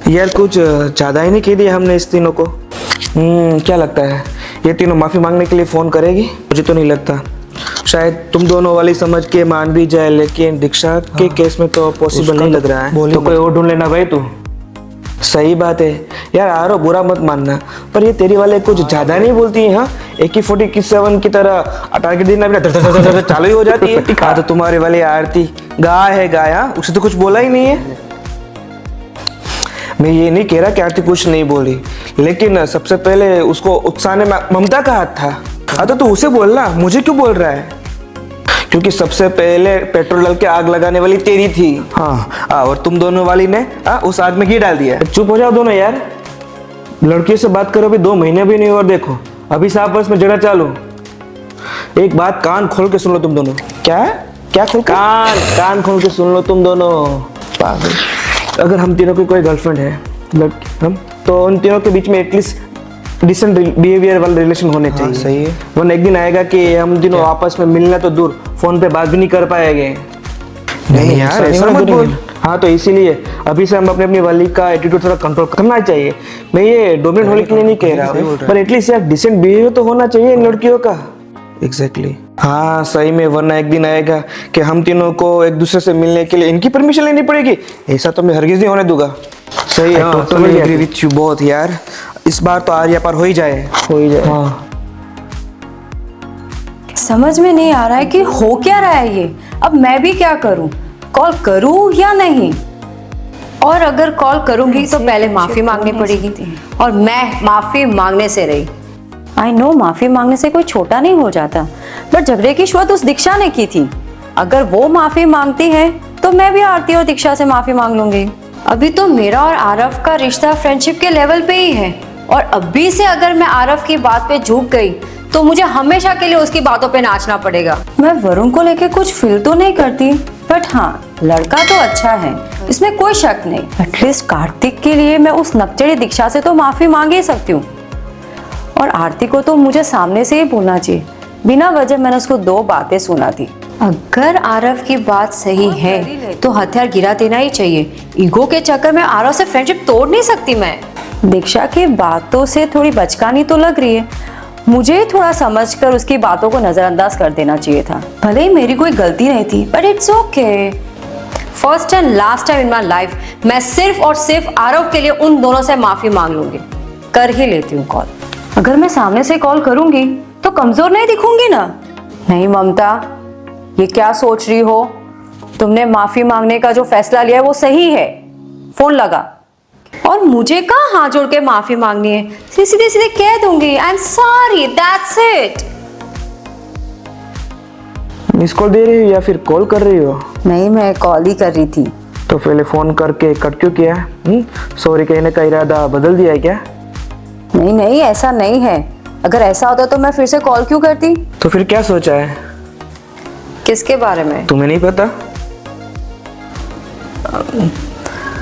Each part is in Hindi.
यार कुछ ज़्यादा ही नहीं कह दिया हमने इस तीनों को। क्या लगता है ये तीनों माफ़ी मांगने के लिए फ़ोन करेगी? मुझे तो नहीं लगता। शायद तुम दोनों वाली समझ के मान भी जाए, लेकिन दीक्षा के केस में तो पॉसिबल नहीं लग रहा है। तो कोई और ढूंढ लेना भाई तू। सही बात है यार, आरो बुरा मत मानना, पर ये तेरी वाले कुछ ज़्यादा नहीं बोलती है। हाँ, AK-47 की तरह टारगेट देना भी चालू ही हो जाती है। हाँ, तो तुम्हारे वाली आरती गाय है गाय। हाँ, उसे तो कुछ बोला ही नहीं है। मैं ये नहीं कह रहा कि आरती कुछ नहीं बोली, लेकिन सबसे पहले उसको उकसाने में ममता का हाथ था। हाँ, तो तू उसे बोलना, मुझे क्यों बोल रहा है? क्योंकि सबसे पहले पेट्रोल डाल के आग लगाने वाली तेरी थी। हाँ, और तुम दोनों वाली ने उस आग में घी डाल दिया। चुप हो जाओ दोनों यार, लड़कियों से बात करो, अभी 2 महीने भी नहीं। और देखो अभी 7 वर्ष में झगड़ा चालू। एक बात कान खोल के सुन लो तुम दोनों। क्या खोल? कान खोल के सुन लो तुम दोनों। पागल। अगर हम तीनों की कोई गर्लफ्रेंड है, हम तो उन तीनों के बीच में एटलीस्ट डिसेंट बिहेवियर वाला रिलेशन होने चाहिए। सही है। वरना एक दिन आएगा कि हम तीनों आपस में मिलना तो दूर, फोन पे बात भी नहीं कर पाएंगे। नहीं यार, ऐसा मत बोल। हाँ, तो इसीलिए अभी से हम अपने अपनी वाली का एटीट्यूड थोड़ा कंट्रोल करना चाहिए। मैं ये डोमिनेट होने के लिए नहीं कह रहा हूँ, पर एटलीस्ट यार डिसेंट बिहेवियर तो होना चाहिए इन लड़कियों का। एग्जैक्टली। हाँ सही में, वरना एक दिन आएगा कि हम तीनों को एक दूसरे से मिलने के लिए इनकी परमिशन लेनी पड़ेगी। ऐसा तो मैं हरगिज नहीं होने दूंगा। सही है, टोटली एग्री विथ यू बहुत यार। इस बार तो आर्या पार हो ही जाए। हाँ। समझ में नहीं आ रहा है कि हो क्या रहा है ये। अब मैं भी क्या करूं, कॉल करूं या नहीं? और अगर कॉल करूंगी तो पहले माफी मांगनी पड़ेगी, और मैं माफी मांगने से रही। आई नो माफी मांगने से कोई छोटा नहीं हो जाता, बट झगड़े की शुरुआत उस दीक्षा ने की थी। अगर वो माफी मांगती है तो मैं भी आरती और दीक्षा से माफी मांग लूंगी। अभी तो मेरा और आरव का रिश्ता फ्रेंडशिप के लेवल पे ही है, और अभी से अगर मैं आरव की बात पे झुक गई तो मुझे हमेशा के लिए उसकी बातों पे नाचना पड़ेगा। मैं वरुण को लेके कुछ फील तो नहीं करती, बट हाँ लड़का तो अच्छा है, इसमें कोई शक नहीं। एटलीस्ट कार्तिक के लिए मैं उस नकचड़ी दीक्षा से तो माफी मांग ही सकती हूँ। और आरती को तो मुझे सामने से ही बोलना चाहिए, बिना वजह मैंने उसको 2 बातें सुना थी। अगर आरव की बात सही है तो हथियार गिरा देना ही चाहिए। ईगो के चक्कर में आरव से फ्रेंडशिप तोड़ नहीं सकती मैं। दीक्षा की बातों से थोड़ी बचकानी तो लग रही है, मुझे थोड़ा समझकर उसकी बातों को नजरअंदाज कर देना चाहिए था। भले ही मेरी कोई गलती नहीं थी, but it's okay. First and last time in my life मैं सिर्फ और सिर्फ आरव के लिए उन दोनों से माफी मांग लूंगी। कर ही लेती हूँ कॉल। अगर मैं सामने से कॉल करूंगी तो कमजोर नहीं दिखूंगी ना? नहीं ममता, ये क्या सोच रही हो? तुमने माफी मांगने का जो फैसला लिया है वो सही है। फोन लगा। और मुझे कहाँ हाथ जोड़ के माफी मांगनी है, सीधे सीधे कह दूंगी I am sorry, that's it. Miss call दे रही हो या फिर कॉल कर रही हो? नहीं, मैं कॉल ही कर रही थी। तो पहले फोन करके कट क्यों किया? सॉरी कहने का इरादा बदल दिया है क्या? नहीं, ऐसा नहीं है। अगर ऐसा होता तो मैं फिर से कॉल क्यों करती? तो फिर क्या सोचा है? किसके बारे में? तुम्हें नहीं पता?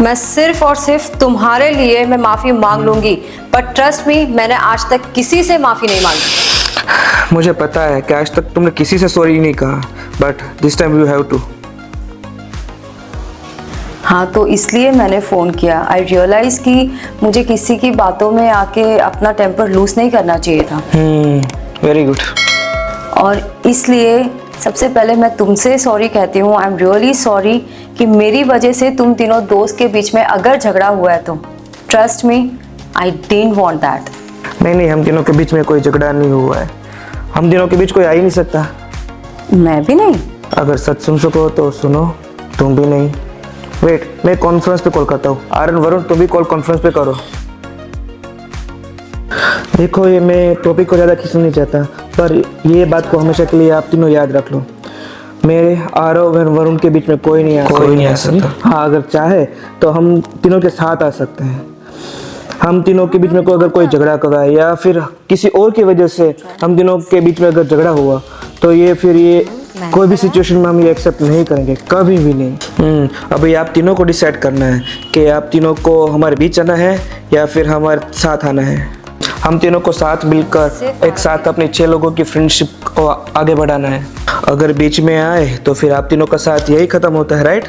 मैं सिर्फ और सिर्फ तुम्हारे लिए मैं माफी मांग लूंगी, पर ट्रस्ट मी, मैंने आज तक किसी से माफी नहीं मांगी। मुझे पता है कि आज तक तुमने किसी से सॉरी नहीं कहा, but this time you have to. हाँ, तो इसलिए मैंने फ़ोन किया। आई रियलाइज़ कि मुझे किसी की बातों में आके अपना टेम्पर लूज नहीं करना चाहिए था। Very good. और इसलिए सबसे पहले मैं तुमसे सॉरी कहती हूँ। आई एम रियली सॉरी कि मेरी वजह से तुम तीनों दोस्त के बीच में अगर झगड़ा हुआ है तो trust me, I didn't want that. नहीं, हम तीनों के बीच में कोई झगड़ा नहीं हुआ है। हम तीनों के बीच कोई आ ही नहीं सकता। मैं भी नहीं। अगर सच सुन सको तो सुनो, तुम भी नहीं। वेट, मैं कॉन्फ्रेंस पे कॉल करता हूँ। आर्यन, वरुण, तुम भी कॉल कॉन्फ्रेंस पे करो। देखो, ये मैं टॉपिक को ज़्यादा खींचना नहीं चाहता, पर ये बात को हमेशा के लिए आप तीनों याद रख लो। मेरे आरव और वरुण के बीच में कोई नहीं आ सकता। हाँ, अगर चाहे तो हम तीनों के साथ आ सकते हैं। हम तीनों के बीच में अगर कोई झगड़ा कर रहा है या फिर किसी और की वजह से हम तीनों के बीच में अगर झगड़ा हुआ, तो ये कोई भी सिचुएशन में हम ये एक्सेप्ट नहीं करेंगे, कभी भी नहीं। अभी आप तीनों को डिसाइड करना है कि आप तीनों को हमारे बीच आना है या फिर हमारे साथ आना है। हम तीनों को साथ मिलकर एक साथ अपने 6 लोगों की फ्रेंडशिप को आगे बढ़ाना है। अगर बीच में आए तो फिर आप तीनों का साथ यही खत्म होता है, राइट?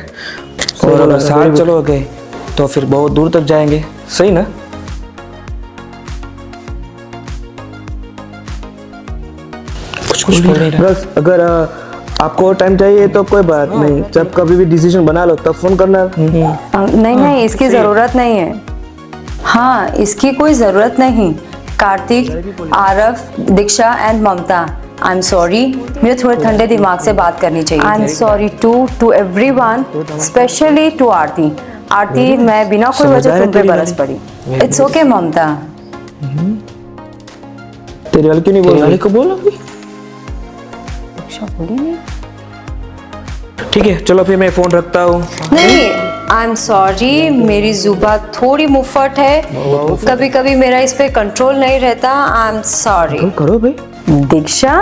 और अगर साथ चलोगे तो फिर बहुत दूर तक जाएंगे, सही ना? कुछ बोल नहीं रहा। बस अगर आपको और टाइम चाहिए तो कोई बात नहीं, जब कभी भी डिसीजन बना लो तब फोन करना। नहीं नहीं, इसकी जरूरत नहीं है। हाँ, इसकी कोई जरूरत नहीं। Kartik, Aarav, Diksha and Mamta, I am sorry, मुझे थोड़े ठंडे दिमाग से बात करनी चाहिए। I am sorry to everyone, specially to Aarti. Aarti, मैं बिना कोई वजह तुम पे बरस पड़ी। It's okay Mamta. तेरी वाली क्यों नहीं बोल रही? को बोलो अभी। दीक्षा बोली नहीं। ठीक है, चलो फिर मैं फोन रखता हूँ। नहीं, आई एम सॉरी, मेरी जुबान थोड़ी मुफ्फट है, कभी कभी मेरा इस पे कंट्रोल नहीं रहता। आई एम सॉरी। करो भाई। दीक्षा,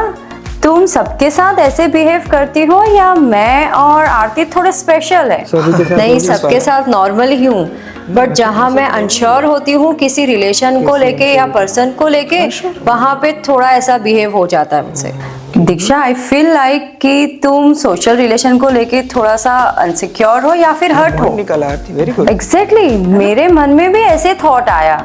तुम सबके साथ ऐसे बिहेव करती हो या मैं और आरती थोड़े स्पेशल है? सभी के साथ नहीं, सबके साथ नॉर्मल ही हूँ, बट जहाँ मैं अनश्योर होती हूँ किसी रिलेशन को लेके या पर्सन को लेके, वहाँ पे थोड़ा ऐसा बिहेव हो जाता है मुझसे। दीक्षा, आई फील लाइक कि तुम सोशल रिलेशन को लेके थोड़ा सा अनसिक्योर हो या फिर हर्ट हो। निकला आरती, वेरी गुड। एग्जैक्टली, मेरे मन में भी ऐसे थॉट आया।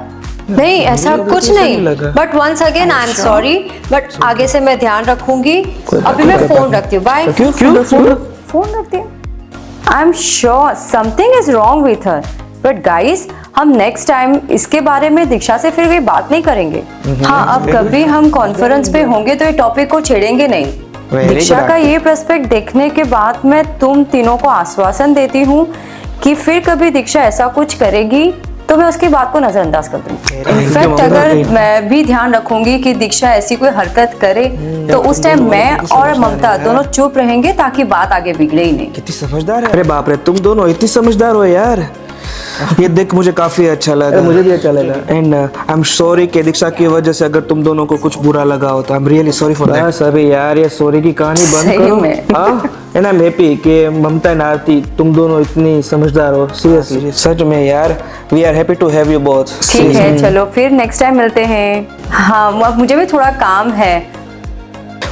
नहीं, ऐसा कुछ नहीं, but once again I am sorry, but आगे से मैं ध्यान रखूंगी। अभी मैं फोन रखती हूँ, बाय। क्यों फोन रखती हूँ। I am sure something is wrong with her, but guys, हम नेक्स्ट टाइम इसके बारे में दीक्षा से फिर कोई बात नहीं करेंगे। हाँ, अब कभी हम कॉन्फ्रेंस पे होंगे तो ये टॉपिक को छेड़ेंगे नहीं। Very दीक्षा good. का ये पर्सपेक्ट देखने के बाद मैं तुम तीनों को आश्वासन देती हूँ कि फिर कभी दीक्षा ऐसा कुछ करेगी तो मैं उसकी बात को नजरअंदाज कर दूंगी। इनफैक्ट अगर मैं भी ध्यान रखूंगी कि दीक्षा ऐसी कोई हरकत करे तो उस टाइम मैं और ममता दोनों चुप रहेंगे ताकि बात आगे बिगड़े ही नहीं। कितनी समझदार है। अरे बाप रे, तुम दोनों इतनी समझदार हो यार। ये देख मुझे काफी अच्छा लगा। मुझे भी अच्छा लगा। एंड आई एम सॉरी कि दीक्षा की वजह से अगर तुम दोनों को कुछ बुरा लगा हो तो I am really sorry for that. बस अभी यार ये सॉरी की कहानी बंद सही करो। में। हाँ, एंड आई एम हैप्पी कि ममता एंड आरती तुम दोनों इतनी समझदार हो। सीरियसली सच में यार, we are happy to have you both. ठीक है, चलो फिर नेक्स्ट टाइम मिलते हैं। हाँ, अब मुझे भी थोड़ा काम है।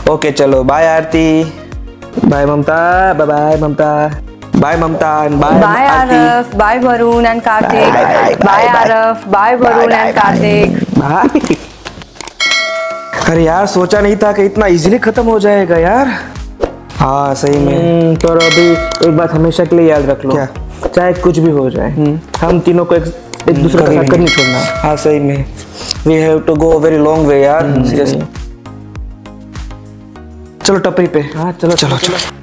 ओके चलो, bye Aarti. Bye Mamta, bye bye Mamta, bye Mamta and bye bye Aarav, bye Varun and Kartik, bye Aarav, bye Varun and Kartik. अरे यार, सोचा नहीं था कि इतना इजीली खत्म हो जाएगा यार। हाँ सही में। तो अभी एक बात हमेशा के लिए याद रख लो, क्या? चाहे कुछ भी हो जाए, हम तीनों को एक दूसरे का साथ नहीं छोड़ना। हाँ सही में, we have to go very long way यार। चलो टपरी पे। हाँ चलो चलो चलो।